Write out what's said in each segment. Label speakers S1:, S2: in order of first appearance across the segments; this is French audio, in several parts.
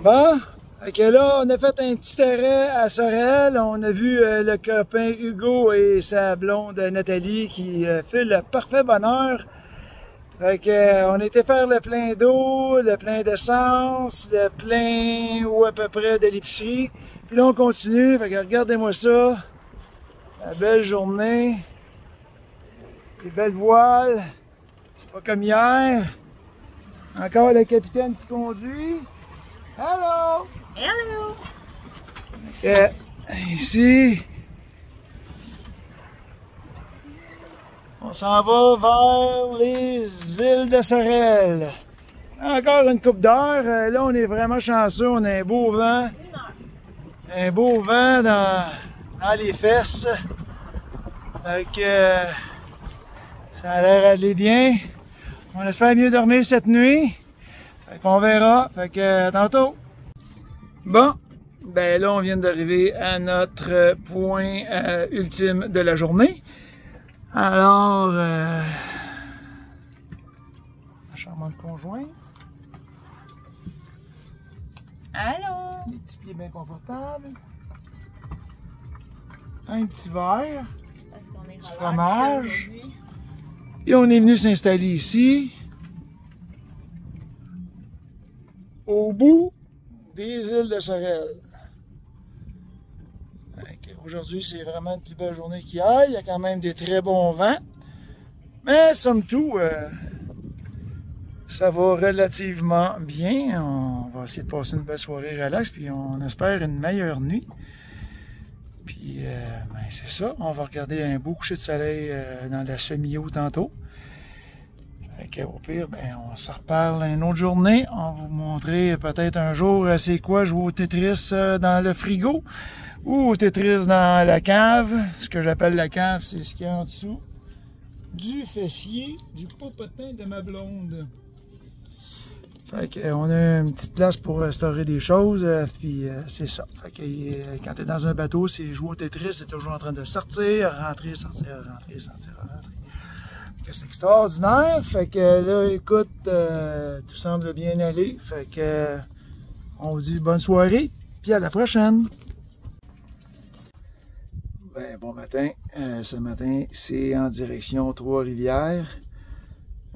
S1: Bon, fait que là, on a fait un petit arrêt à Sorel. On a vu le copain Hugo et sa blonde Nathalie qui fait le parfait bonheur. Fait que, on était faire le plein d'eau, le plein d'essence, le plein ou à peu près de l'épicerie. Puis là, on continue. Fait que regardez-moi ça. La belle journée. Les belles voiles. C'est pas comme hier. Encore le capitaine qui conduit. Hello!
S2: Hello!
S1: Ici, on s'en va vers les îles de Sorel. Encore une coupe d'heure. Là, on est vraiment chanceux. On a un beau vent. Un beau vent dans les fesses. Fait que ça a l'air d'aller bien. On espère mieux dormir cette nuit. Fait qu'on verra. Fait que tantôt. Bon, ben là, on vient d'arriver à notre point ultime de la journée. Alors, ma charmante conjointe.
S2: Allô?
S1: Des petits pieds bien confortables. Un petit verre.
S2: Parce qu'on est
S1: Du
S2: relax
S1: fromage.
S2: aujourd'hui.
S1: Et on est venu s'installer ici. Au bout des îles de Sorel. Aujourd'hui, c'est vraiment une plus belle journée qu'hier. Il y a quand même des très bons vents. Mais somme toute, ça va relativement bien. On va essayer de passer une belle soirée relax, puis on espère une meilleure nuit. Puis, ben, c'est ça. On va regarder un beau coucher de soleil dans la semi-eau tantôt. Fait que, au pire, ben, on se reparle une autre journée. On va vous montrer peut-être un jour c'est quoi jouer au Tetris dans le frigo ou au Tetris dans la cave. Ce que j'appelle la cave, c'est ce qu'il y a en dessous du fessier du popotin de ma blonde. Fait que, on a une petite place pour restaurer des choses, puis c'est ça. Fait que quand tu es dans un bateau, c'est jouer au Tetris, c'est toujours en train de sortir, rentrer, sortir, rentrer, sortir, rentrer. C'est extraordinaire. Fait que là, écoute, tout semble bien aller. Fait que on vous dit bonne soirée, puis à la prochaine. Ben, bon matin. Ce matin, c'est en direction Trois-Rivières.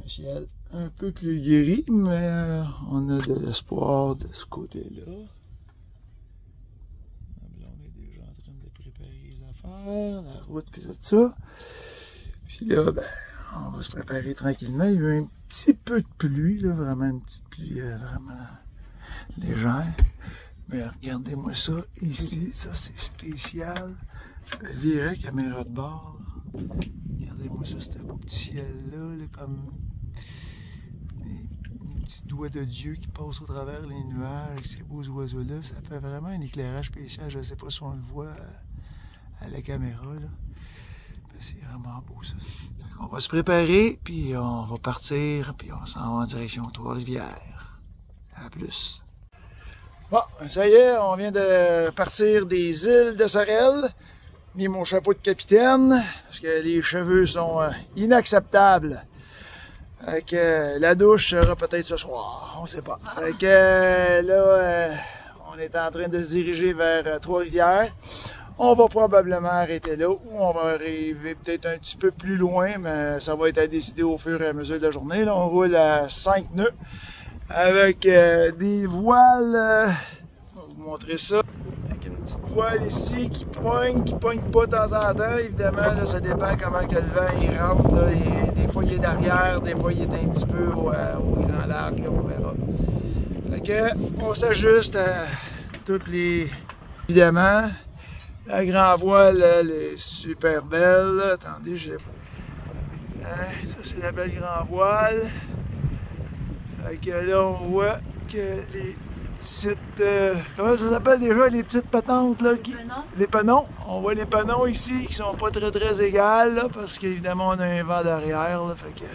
S1: Un ciel un peu plus gris, mais on a de l'espoir de ce côté-là. On est déjà en train de préparer les affaires, la route, puis tout ça. Puis là, ben, on va se préparer tranquillement. Il y a eu un petit peu de pluie, là, vraiment une petite pluie vraiment légère. Mais regardez-moi ça ici, ça c'est spécial. Je vais virer la caméra de bord. Regardez-moi ça, ce beau petit ciel-là, là, comme des petits doigts de Dieu qui passent au travers les nuages avec ces beaux oiseaux-là. Ça fait vraiment un éclairage spécial. Je ne sais pas si on le voit à la caméra, là. C'est vraiment beau ça. On va se préparer, puis on va partir, puis on s'en va en direction Trois-Rivières. À plus. Bon, ça y est, on vient de partir des îles de Sorel. Mis mon chapeau de capitaine, parce que les cheveux sont inacceptables. Fait que la douche sera peut-être ce soir, on sait pas. Fait que là, on est en train de se diriger vers Trois-Rivières. On va probablement arrêter là, ou on va arriver peut-être un petit peu plus loin, mais ça va être à décider au fur et à mesure de la journée. Là, on roule à 5 nœuds avec des voiles. On va vous montrer ça. Avec une petite voile ici qui pogne pas de temps en temps. Évidemment, là, ça dépend comment que le vent il rentre. Là. Des fois, il est derrière, des fois, il est un petit peu au grand large. Là, on verra. Fait que, on s'ajuste à toutes les... Évidemment, la grand voile, elle est super belle. Attendez, j'ai... Hein, ça, c'est la belle grand voile. Fait que là, on voit que les petites... comment ça s'appelle déjà, les petites patentes, là? Les penons. On voit les penons ici qui sont pas très égales, là, parce qu'évidemment, on a un vent derrière, là, fait que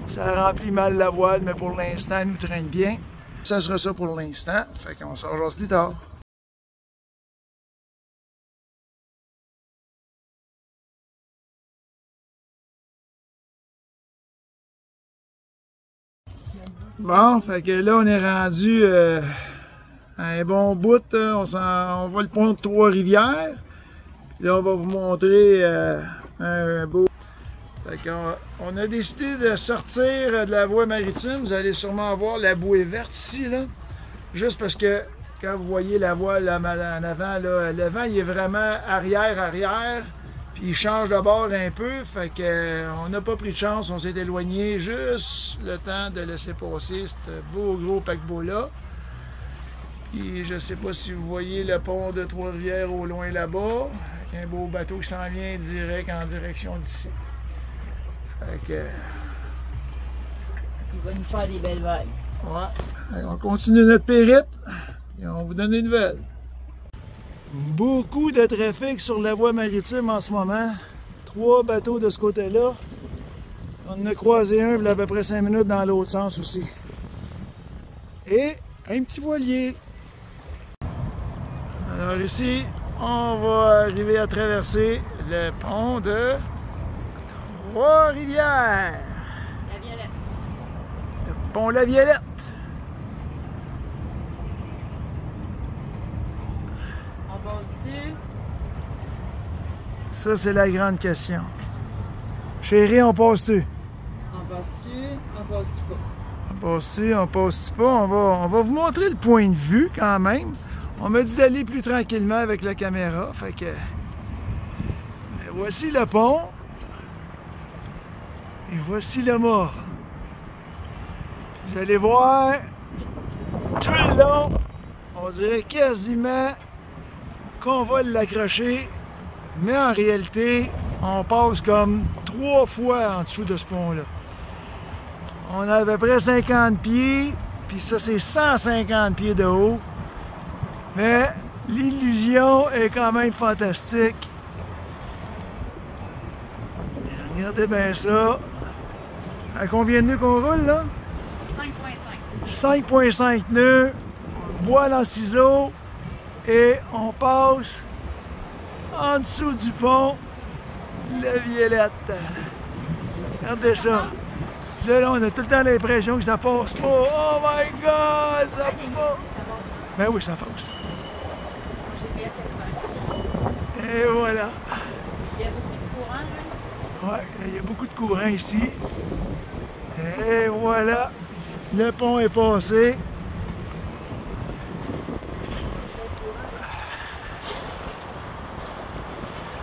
S1: ça remplit mal la voile, mais pour l'instant, elle nous traîne bien. Ça sera ça pour l'instant, fait qu'on s'en rejoint plus tard. Bon, fait que là, on est rendu un bon bout. On voit le pont de Trois-Rivières. Là, on va vous montrer un beau... On a décidé de sortir de la voie maritime. Vous allez sûrement voir la bouée verte ici, là. Juste parce que quand vous voyez la voile là, en avant, là, le vent il est vraiment arrière, puis il change de bord un peu, fait que on n'a pas pris de chance, on s'est éloigné juste le temps de laisser passer ce beau gros paquebot-là. Puis je sais pas si vous voyez le pont de Trois-Rivières au loin là-bas, avec un beau bateau qui s'en vient direct en direction d'ici. Fait que...
S2: Il va nous faire des belles vagues.
S1: Ouais, on continue notre périple. Et on vous donne des nouvelles. Beaucoup de trafic sur la voie maritime en ce moment. 3 bateaux de ce côté-là. On en a croisé un il y a à peu près 5 minutes dans l'autre sens aussi. Et un petit voilier. Alors ici, on va arriver à traverser le pont de Trois-Rivières.
S2: La Violette.
S1: Le pont La Violette. Ça, c'est la grande question. Chérie, on passe-tu?
S2: On passe-tu? On passe-tu pas?
S1: On passe-tu? On passe-tu pas? On va vous montrer le point de vue quand même. On m'a dit d'aller plus tranquillement avec la caméra. Fait que... Et voici le pont. Et voici le mât. Vous allez voir, tout le long, on dirait quasiment qu'on va l'accrocher. Mais en réalité, on passe comme 3 fois en dessous de ce pont-là. On a à peu près 50 pieds, puis ça c'est 150 pieds de haut. Mais l'illusion est quand même fantastique. Et regardez bien ça. À combien de nœuds qu'on roule là?
S2: 5.5.
S1: 5.5 nœuds, voile en ciseaux, et on passe en dessous du pont, la Violette. Regardez ça. Là, on a tout le temps l'impression que ça passe pas. Oh my God, ça passe. Ben oui, ça passe. Et voilà.
S2: Il y a beaucoup de courant, là.
S1: Ouais, il y a beaucoup de courant ici. Et voilà. Le pont est passé.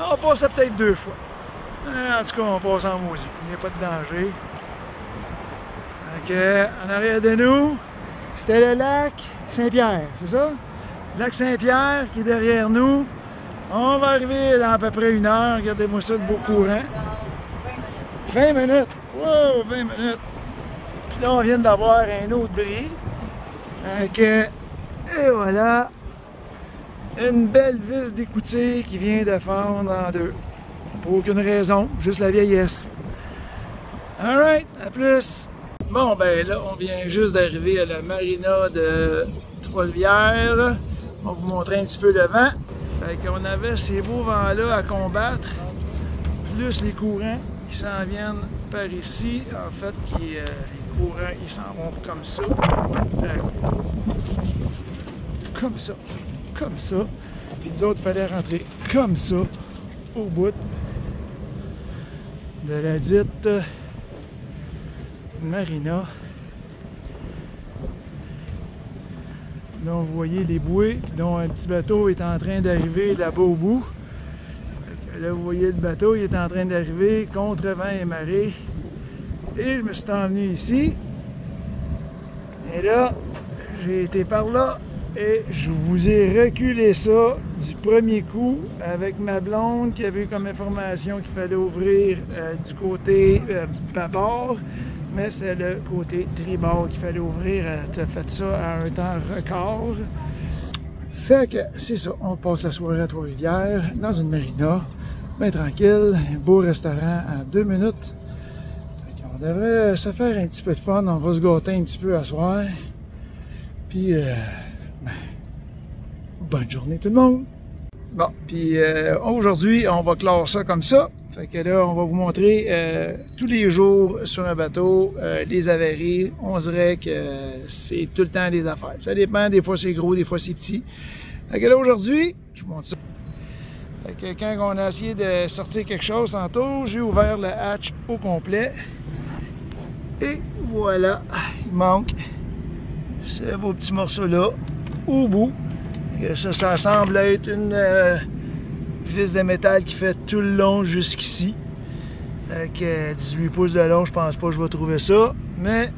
S1: On passe peut-être 2 fois. En tout cas, on passe en maudit. Il n'y a pas de danger. Ok, en arrière de nous, c'était le lac Saint-Pierre, c'est ça? Lac Saint-Pierre qui est derrière nous. On va arriver dans à peu près 1 heure. Regardez-moi ça, le beau courant. 20 minutes. Wow, 20 minutes. Puis là, on vient d'avoir un autre bris. Ok, et voilà. Une belle vis d'écoutier qui vient de fondre en 2. Pour aucune raison, juste la vieillesse. Alright, à plus! Bon, ben là, on vient juste d'arriver à la marina de Trois-Rivières. On va vous montrer un petit peu le vent. Fait qu'on avait ces beaux vents-là à combattre, plus les courants qui s'en viennent par ici. En fait, les courants, ils s'en vont comme ça. Comme ça. Comme ça. Puis nous autres, il fallait rentrer comme ça au bout de la dite marina. Donc vous voyez les bouées, dont un petit bateau est en train d'arriver là-bas au bout. Là vous voyez le bateau, il est en train d'arriver contre vent et marée. Et je me suis emmené ici. Et là, j'ai été par là. Et je vous ai reculé ça du premier coup avec ma blonde qui avait eu comme information qu'il fallait ouvrir du côté bâbord, mais c'est le côté tribord qu'il fallait ouvrir. Tu as fait ça à un temps record. Fait que c'est ça, on passe la soirée à Trois-Rivières dans une marina, bien tranquille, un beau restaurant à 2 minutes. On devrait se faire un petit peu de fun, on va se gâter un petit peu à soir. Puis bonne journée tout le monde! Bon, puis aujourd'hui, on va clore ça comme ça. Fait que là, on va vous montrer tous les jours sur un bateau des avaries. On dirait que c'est tout le temps des affaires. Ça dépend, des fois c'est gros, des fois c'est petit. Fait que là, aujourd'hui, je vous montre ça. Fait que quand on a essayé de sortir quelque chose tantôt, j'ai ouvert le hatch au complet. Et voilà, il manque ce beau petit morceau-là au bout. Et ça semble être une vis de métal qui fait tout le long jusqu'ici. Avec 18 pouces de long, je pense pas que je vais trouver ça. Mais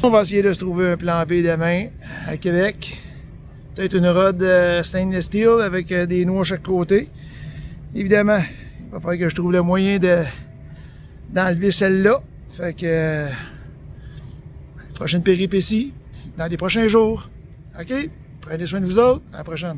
S1: on va essayer de se trouver un plan B demain à Québec. Peut-être une rod stainless steel avec des noix à chaque côté. Évidemment, il va falloir que je trouve le moyen d'enlever celle-là. Fait que prochaine péripétie dans les prochains jours. OK? Prenez soin de vous autres. À la prochaine.